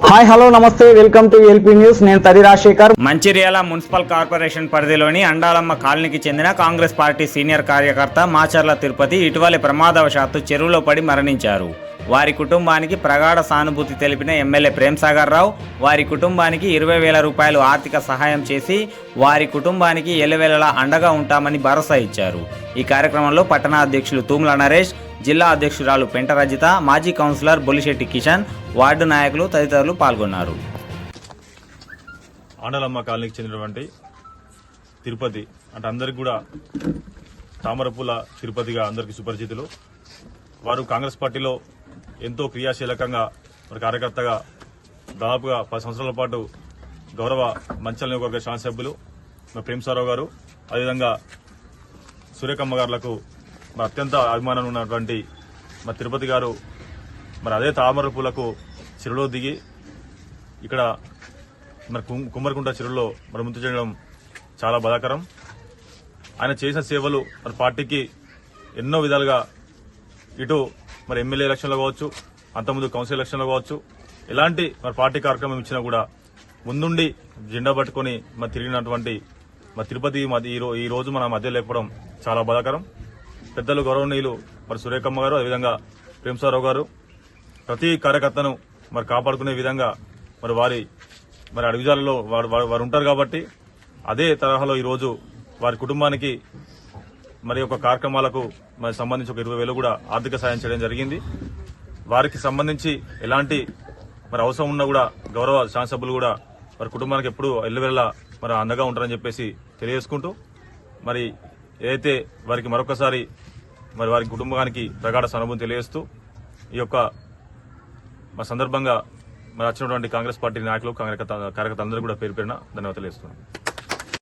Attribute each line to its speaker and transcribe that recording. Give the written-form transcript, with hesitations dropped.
Speaker 1: Hi hello నమస్తే welcome to LP news. నేను తడి రాజశేఖర్.
Speaker 2: మంచిర్యాల మున్సిపల్ కార్పొరేషన్ పరిధిలోని అండాలమ్మ కాలనీకి చెందిన కాంగ్రెస్ పార్టీ సీనియర్ కార్యకర్త మాచర్ల తిరుపతి ఇటీవలి ప్రమాదవశాత్తు చెరువులో పడి మరణించారు. వారి కుటుంబానికి ప్రగాఢ సానుభూతి తెలిపిన ఎమ్మెల్యే ప్రేమ్సాగర్ రావు వారి కుటుంబానికి 20,000 రూపాయలు ఆర్థిక సహాయం చేసి వారి కుటుంబానికి ఎల్లవేళలా అండగా ఉంటామని భరోసా ఇచ్చారు. ఈ కార్యక్రమంలో పట్టణ అధ్యక్షులు తూముల నరేష్, జిల్లా అధ్యక్షురాలు పెంట రజిత, మాజీ కౌన్సిలర్ బొలిశెట్టి కిషన్, వార్డు నాయకులు తదితరులు పాల్గొన్నారు.
Speaker 3: ఆండలమ్మ కాలనీకి చెందినటువంటి తిరుపతి అంటే అందరికి కూడా తామరపూల తిరుపతిగా అందరికీ సుపరిచితులు. వారు కాంగ్రెస్ పార్టీలో ఎంతో క్రియాశీలకంగా మరి కార్యకర్తగా దాదాపుగా 10 సంవత్సరాల పాటు గౌరవ మంచల్ నియోజకవర్గ శాసనసభ్యులు మరి ప్రేమ్సారావు గారు, అదేవిధంగా సూర్యకమ్మ గారులకు మరి అత్యంత అభిమానం ఉన్నటువంటి మరి తిరుపతి గారు మరి అదే తామర పూలకు చెరువులో దిగి ఇక్కడ మరి కుమ్మరికుంట చెరువులో మరి ముందు చేయడం చాలా బాధాకరం. ఆయన చేసిన సేవలు మరి పార్టీకి ఎన్నో విధాలుగా ఇటు మరి ఎమ్మెల్యే ఎలక్షన్లో కావచ్చు, అంతకుముందు కౌన్సిల్ ఎలక్షన్లో కావచ్చు, ఎలాంటి మరి పార్టీ కార్యక్రమం ఇచ్చినా కూడా ముందుండి జెండా పట్టుకుని మరి తిరిగినటువంటి మరి తిరుపతి ఈ రోజు మన మధ్య లేకపోవడం చాలా బాధాకరం. పెద్దలు గౌరవనీయులు మరి సూర్యకమ్మ గారు, అదేవిధంగా ప్రేమ్సారావు గారు ప్రతి కార్యకర్తను మరి కాపాడుకునే విధంగా మరి అడుగుజాలలో వారు ఉంటారు కాబట్టి అదే తరహాలో ఈరోజు వారి కుటుంబానికి మరి ఒక కార్యక్రమాలకు మరి సంబంధించి ఒక 20,000 కూడా ఆర్థిక సాయం చేయడం జరిగింది. వారికి సంబంధించి ఎలాంటి మరి అవసరం ఉన్నా కూడా గౌరవ శాసనసభ్యులు కూడా మరి కుటుంబానికి ఎప్పుడు ఎల్లవేళలా మరి అండగా ఉంటారని చెప్పేసి తెలియజేసుకుంటూ మరి ఏదైతే వారికి మరొకసారి మరి వారి కుటుంబానికి ప్రగాఢ సానుభూతి తెలియజేస్తూ ఈ యొక్క మా సందర్భంగా మరి వచ్చినటువంటి కాంగ్రెస్ పార్టీ నాయకులు కార్యకర్త అందరూ కూడా పేరు పేరున ధన్యవాదాలు తెలియజేస్తున్నాను.